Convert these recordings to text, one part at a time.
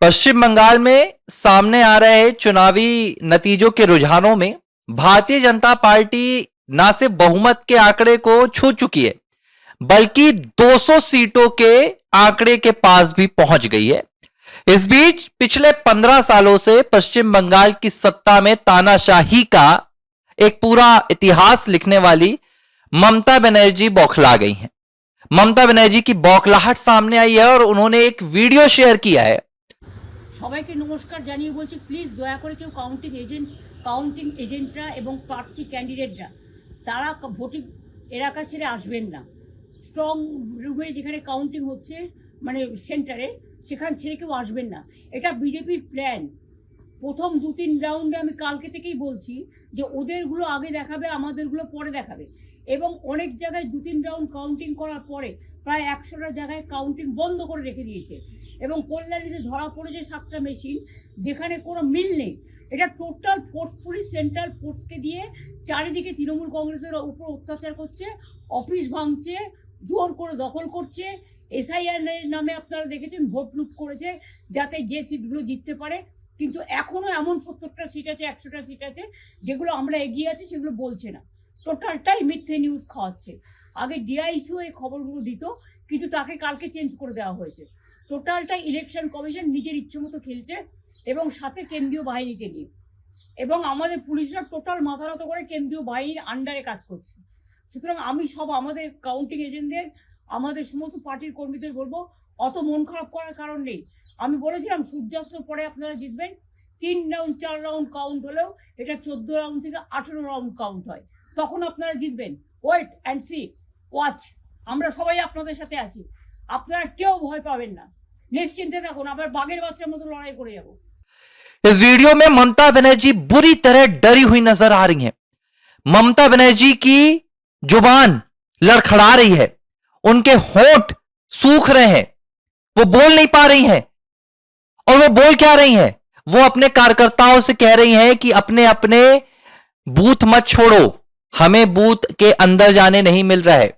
पश्चिम बंगाल में सामने आ रहे चुनावी नतीजों के रुझानों में भारतीय जनता पार्टी ना सिर्फ बहुमत के आंकड़े को छू चुकी है बल्कि 200 सीटों के आंकड़े के पास भी पहुंच गई है। इस बीच पिछले 15 सालों से पश्चिम बंगाल की सत्ता में तानाशाही का एक पूरा इतिहास लिखने वाली ममता बनर्जी बौखला गई हैं। ममता बनर्जी की बौखलाहट सामने आई है और उन्होंने एक वीडियो शेयर किया है। সবাইকে নমস্কার জানিয়ে বলছি, প্লিজ দয়া করে কেউ কাউন্টিং এজেন্টরা এবং প্রার্থী ক্যান্ডিডেটরা তারা ভোটিং এলাকা ছেড়ে আসবেন না। স্ট্রং রুমে যেখানে কাউন্টিং হচ্ছে মানে সেন্টারে সেখান ছেড়ে কেউ আসবেন না। এটা বিজেপির প্ল্যান। প্রথম 2-3 রাউন্ডে আমি কালকে থেকেই বলছি যে ওদেরগুলো আগে দেখাবে, আমাদেরগুলো পরে দেখাবে। এবং অনেক জায়গায় 2-3 রাউন্ড কাউন্টিং করার পরে প্রায় 100টা জায়গায় কাউন্টিং বন্ধ করে রেখে দিয়েছে। এবং কল্যাণীতে ধরা পড়েছে 7টা মেশিন যেখানে কোনো মিল নেই। এটা টোটাল ফোর্সফুলি সেন্ট্রাল ফোর্সকে দিয়ে চারিদিকে তৃণমূল কংগ্রেসের উপর অত্যাচার করছে, অফিস ভাঙছে, জোর করে দখল করছে। এসআইআর নামে আপনারা দেখেছেন ভোট লুট করেছে যাতে যে সিটগুলো জিততে পারে। কিন্তু এখনও এমন 70টা সিট আছে, 100টা সিট আছে যেগুলো আমরা এগিয়ে আছি সেগুলো বলছে না। টোটালটাই মিথ্যে নিউজ খাওয়াচ্ছে। আগে ডিআইসিও এই খবরগুলো দিত কিন্তু তাকে কালকে চেঞ্জ করে দেওয়া হয়েছে। টোটালটা ইলেকশন কমিশন নিজের ইচ্ছেমতো খেলছে এবং সাথে কেন্দ্রীয় বাহিনীকে নিয়ে। এবং আমাদের পুলিশরা টোটাল মাথা নত করে কেন্দ্রীয় বাহিনীর আন্ডারে কাজ করছে। সুতরাং আমি আমাদের কাউন্টিং এজেন্টদের, আমাদের সমস্ত পার্টির কর্মীদের বলবো, অত মন খারাপ করার কারণ নেই। আমি বলেছিলাম সূর্যাস্তর পরে আপনারা জিতবেন। 3 রাউন্ড 4 রাউন্ড কাউন্ট হলেও এটা 14 রাউন্ড থেকে 18 রাউন্ড কাউন্ট হয়, তখন আপনারা জিতবেন। Wait and see, watch. আমরা সবাই আপনাদের সাথে আছি, আপনারা কেউ ভয় পাবেন না, নিশ্চিন্তে থাকুন। আবার বাঘের বাচ্চার মতো লড়াই করে যাব। इस वीडियो में ममता बनर्जी बुरी तरह डरी हुई नजर आ रही हैं। ममता बनर्जी की जुबान लड़खड़ा रही है, उनके होंठ सूख रहे हैं, वो बोल नहीं पा रही हैं। और वो बोल क्या रही हैं? वो अपने कार्यकर्ताओं से कह रही हैं कि अपने अपने बूथ मत छोड़ो, हमें बूथ के अंदर जाने नहीं मिल रहा है,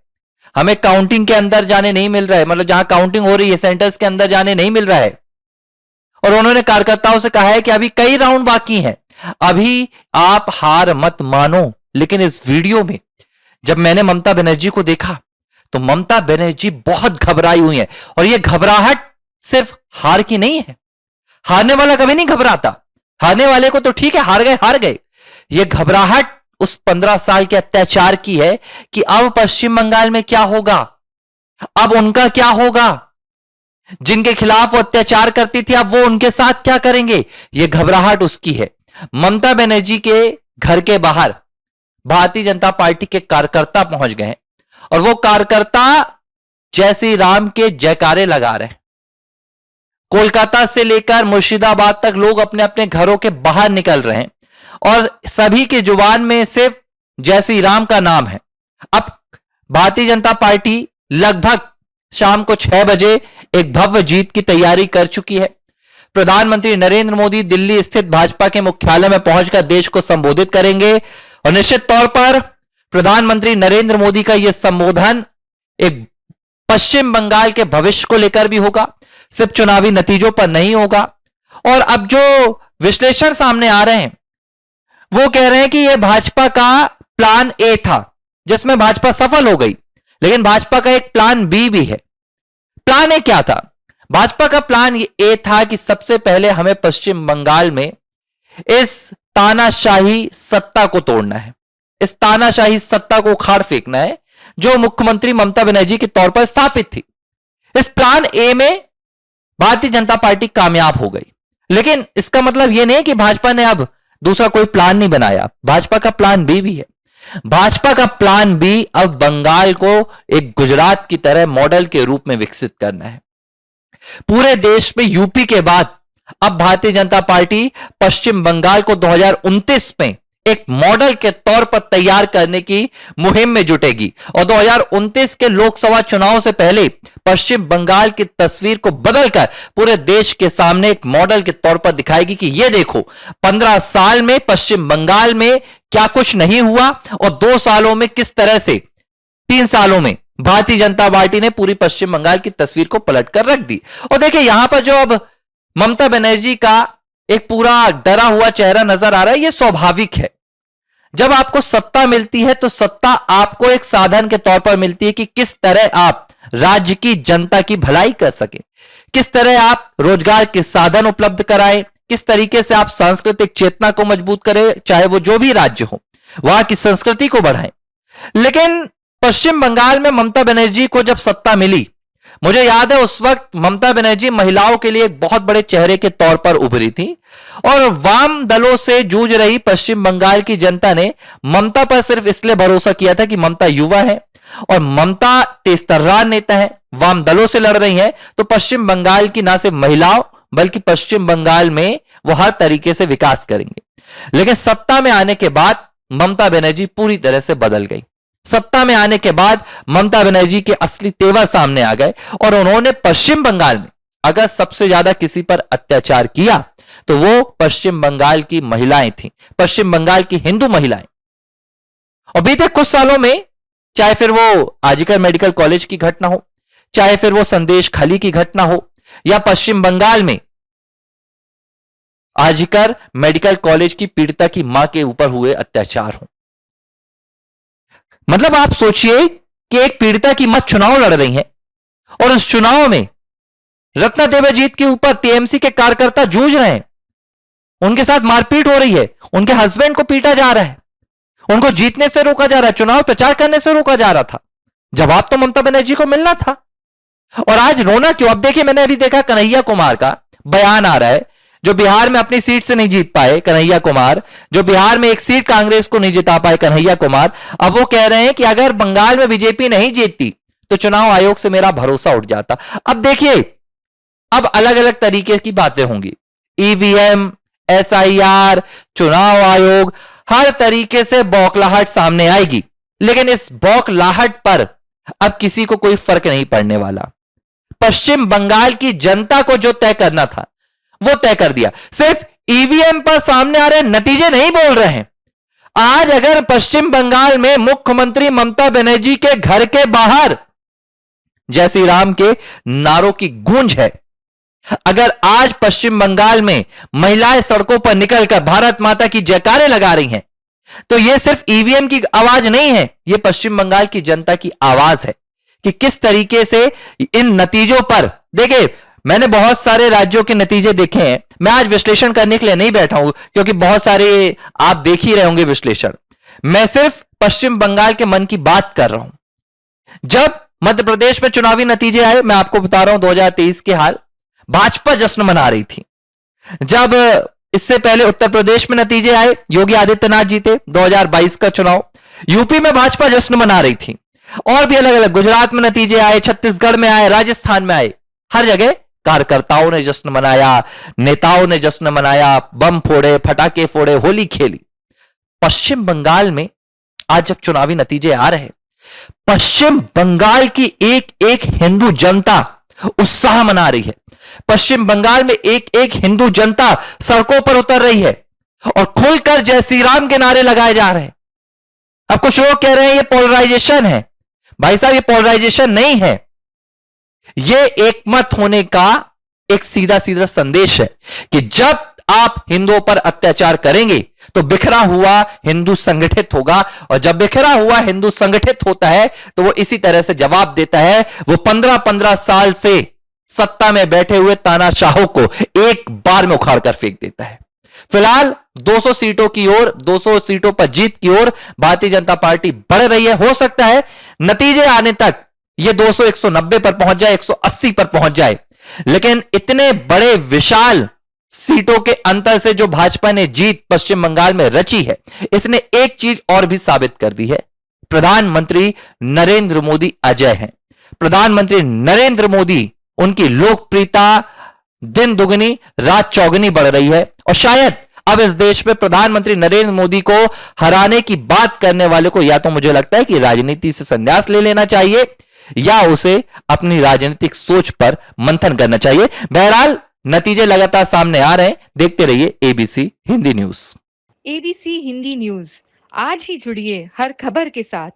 हमें काउंटिंग के अंदर जाने नहीं मिल रहा है, मतलब जहां काउंटिंग हो रही है सेंटर्स के अंदर जाने नहीं मिल रहा है। और उन्होंने कार्यकर्ताओं से कहा है कि अभी कई राउंड बाकी हैं, अभी आप हार मत मानो। लेकिन इस वीडियो में जब मैंने ममता बनर्जी को देखा तो ममता बनर्जी बहुत घबराई हुई है। और यह घबराहट सिर्फ हार की नहीं है। हारने वाला कभी नहीं घबराता, हारने वाले को तो ठीक है, हार गए। यह घबराहट उस 15 साल के अत्याचार की है कि अब पश्चिम बंगाल में क्या होगा, अब उनका क्या होगा। जिनके खिलाफ वो अत्याचार करती थी अब वो उनके साथ क्या करेंगे, यह घबराहट उसकी है। ममता बनर्जी के घर के बाहर भारतीय जनता पार्टी के कार्यकर्ता पहुंच गए हैं और वो कार्यकर्ता जय श्री राम के जयकारे लगा रहे हैं। कोलकाता से लेकर मुर्शिदाबाद तक लोग अपने अपने घरों के बाहर निकल रहे हैं और सभी की जुबान में सिर्फ जय श्री राम का नाम है। अब भारतीय जनता पार्टी लगभग शाम को 6 बजे एक भव्य जीत की तैयारी कर चुकी है। प्रधानमंत्री नरेंद्र मोदी दिल्ली स्थित भाजपा के मुख्यालय में पहुंचकर देश को संबोधित करेंगे और निश्चित तौर पर प्रधानमंत्री नरेंद्र मोदी का यह संबोधन एक पश्चिम बंगाल के भविष्य को लेकर भी होगा, सिर्फ चुनावी नतीजों पर नहीं होगा। और अब जो विश्लेषण सामने आ रहे हैं वो कह रहे हैं कि यह भाजपा का प्लान ए था जिसमें भाजपा सफल हो गई, लेकिन भाजपा का एक प्लान बी भी है। प्लान ए क्या था? भाजपा का प्लान ए था कि सबसे पहले हमें पश्चिम बंगाल में इस तानाशाही सत्ता को तोड़ना है, इस तानाशाही सत्ता को उखाड़ फेंकना है जो मुख्यमंत्री ममता बनर्जी के तौर पर स्थापित थी। इस प्लान ए में भारतीय जनता पार्टी कामयाब हो गई, लेकिन इसका मतलब यह नहीं कि भाजपा ने अब दूसरा कोई प्लान नहीं बनाया। भाजपा का प्लान बी भी है। भाजपा का प्लान बी अब बंगाल को एक गुजरात की तरह मॉडल के रूप में विकसित करना है। पूरे देश में यूपी के बाद अब भारतीय जनता पार्टी पश्चिम बंगाल को 2029 में एक मॉडल के तौर पर तैयार करने की मुहिम में जुटेगी और 2029 के लोकसभा चुनाव से पहले पश्चिम बंगाल की तस्वीर को बदलकर पूरे देश के सामने एक मॉडल के तौर पर दिखाएगी कि यह देखो 15 साल में पश्चिम बंगाल में क्या कुछ नहीं हुआ और 2 सालों में किस तरह से 3 सालों में भारतीय जनता पार्टी ने पूरी पश्चिम बंगाल की तस्वीर को पलटकर रख दी। और देखिए यहां पर जो अब ममता बनर्जी का एक पूरा डरा हुआ चेहरा नजर आ रहा है। यह स्वाभाविक है। जब आपको सत्ता मिलती है तो सत्ता आपको एक साधन के तौर पर मिलती है कि किस तरह आप राज्य की जनता की भलाई कर सके, किस तरह आप रोजगार के साधन उपलब्ध कराएं, किस तरीके से आप सांस्कृतिक चेतना को मजबूत करें, चाहे वो जो भी राज्य हो, वहां की संस्कृति को बढ़ाएं। लेकिन पश्चिम बंगाल में ममता बनर्जी को जब सत्ता मिली, मुझे याद है उस वक्त ममता बनर्जी महिलाओं के लिए एक बहुत बड़े चेहरे के तौर पर उभरी थी और वाम दलों से जूझ रही पश्चिम बंगाल की जनता ने ममता पर सिर्फ इसलिए भरोसा किया था कि ममता युवा है और ममता तेजतर्रार नेता है, वाम दलों से लड़ रही है, तो पश्चिम बंगाल की ना सिर्फ महिलाओं बल्कि पश्चिम बंगाल में वो हर तरीके से विकास करेंगे। लेकिन सत्ता में आने के बाद ममता बनर्जी पूरी तरह से बदल गई। सत्ता में आने के बाद ममता बनर्जी के असली तेवर सामने आ गए और उन्होंने पश्चिम बंगाल में अगर सबसे ज्यादा किसी पर अत्याचार किया तो वो पश्चिम बंगाल की महिलाएं थीं, पश्चिम बंगाल की हिंदू महिलाएं। और बीते कुछ सालों में, चाहे फिर वो आजिकर मेडिकल कॉलेज की घटना हो, चाहे फिर वो संदेश खाली की घटना हो, या पश्चिम बंगाल में आजिकर मेडिकल कॉलेज की पीड़िता की मां के ऊपर हुए अत्याचार हो, मतलब आप सोचिए कि एक पीड़िता की मां चुनाव लड़ रही है और उस चुनाव में रत्ना देवीजीत के ऊपर टीएमसी के कार्यकर्ता जूझ रहे हैं, उनके साथ मारपीट हो रही है, उनके हस्बैंड को पीटा जा रहा है, उनको जीतने से रोका जा रहा है, चुनाव प्रचार करने से रोका जा रहा था। जवाब तो ममता बनर्जी को मिलना था। और आज रोना क्यों? अब देखिए, मैंने अभी देखा कन्हैया कुमार का बयान आ रहा है, जो बिहार में अपनी सीट से नहीं जीत पाए कन्हैया कुमार, जो बिहार में एक सीट कांग्रेस को नहीं जिता पाए कन्हैया कुमार, अब वो कह रहे हैं कि अगर बंगाल में बीजेपी नहीं जीतती तो चुनाव आयोग से मेरा भरोसा उठ जाता। अब देखिए, अब अलग अलग तरीके की बातें होंगी, ईवीएम, एसआईआर, चुनाव आयोग, हर तरीके से बौखलाहट सामने आएगी। लेकिन इस बौखलाहट पर अब किसी को कोई फर्क नहीं पड़ने वाला। पश्चिम बंगाल की जनता को जो तय करना था वो तय कर दिया। सिर्फ ईवीएम पर सामने आ रहे नतीजे नहीं बोल रहे हैं। आज अगर पश्चिम बंगाल में मुख्यमंत्री ममता बनर्जी के घर के बाहर जय श्री राम के नारों की गूंज है, अगर आज पश्चिम बंगाल में महिलाएं सड़कों पर निकलकर भारत माता की जयकारे लगा रही हैं, तो यह सिर्फ ईवीएम की आवाज नहीं है, यह पश्चिम बंगाल की जनता की आवाज है कि किस तरीके से इन नतीजों पर। देखिए, मैंने बहुत सारे राज्यों के नतीजे देखे हैं, मैं आज विश्लेषण करने के लिए नहीं बैठा हूं क्योंकि बहुत सारे आप देख ही रहे होंगे विश्लेषण। मैं सिर्फ पश्चिम बंगाल के मन की बात कर रहा हूं। जब मध्य प्रदेश में चुनावी नतीजे आए, मैं आपको बता रहा हूं 2023 के हाल, भाजपा जश्न मना रही थी। जब इससे पहले उत्तर प्रदेश में नतीजे आए, योगी आदित्यनाथ जीते 2022 का चुनाव, यूपी में भाजपा जश्न मना रही थी। और भी अलग अलग, गुजरात में नतीजे आए, छत्तीसगढ़ में आए, राजस्थान में आए, हर जगह कार्यकर्ताओं ने जश्न मनाया, नेताओं ने जश्न मनाया, बम फोड़े, फटाके फोड़े, होली खेली। पश्चिम बंगाल में आज जब चुनावी नतीजे आ रहे हैं, पश्चिम बंगाल की एक एक हिंदू जनता उत्साह मना रही है। पश्चिम बंगाल में एक एक हिंदू जनता सड़कों पर उतर रही है और खुलकर जय श्री राम के नारे लगाए जा रहे हैं। अब कुछ लोग कह रहे हैं ये पोलराइजेशन है। भाई साहब, ये पोलराइजेशन नहीं है, ये एकमत होने का एक सीधा सीधा संदेश है कि जब आप हिंदुओं पर अत्याचार करेंगे तो बिखरा हुआ हिंदू संगठित होगा, और जब बिखरा हुआ हिंदू संगठित होता है तो वो इसी तरह से जवाब देता है। वो 15-15 साल से सत्ता में बैठे हुए तानाशाहों को एक बार में उखाड़ कर फेंक देता है। फिलहाल 200 सीटों की ओर, 200 सीटों पर जीत की ओर भारतीय जनता पार्टी बढ़ रही है। हो सकता है नतीजे आने तक ये 200 190 पर पहुंच जाए, 180 पर पहुंच जाए, लेकिन इतने बड़े विशाल सीटों के अंतर से जो भाजपा ने जीत पश्चिम बंगाल में रची है, इसने एक चीज और भी साबित कर दी है, प्रधानमंत्री नरेंद्र मोदी अजय हैं। प्रधानमंत्री नरेंद्र मोदी, उनकी लोकप्रियता दिन दुगनी रात चौगुनी बढ़ रही है, और शायद अब इस देश में प्रधानमंत्री नरेंद्र मोदी को हराने की बात करने वाले को या तो मुझे लगता है कि राजनीति से संन्यास ले लेना चाहिए या उसे अपनी राजनीतिक सोच पर मंथन करना चाहिए। बहरहाल नतीजे लगातार सामने आ रहे हैं, देखते रहिए ABC Hindi news. ABC Hindi news, आज ही जुड़िए हर खबर के साथ।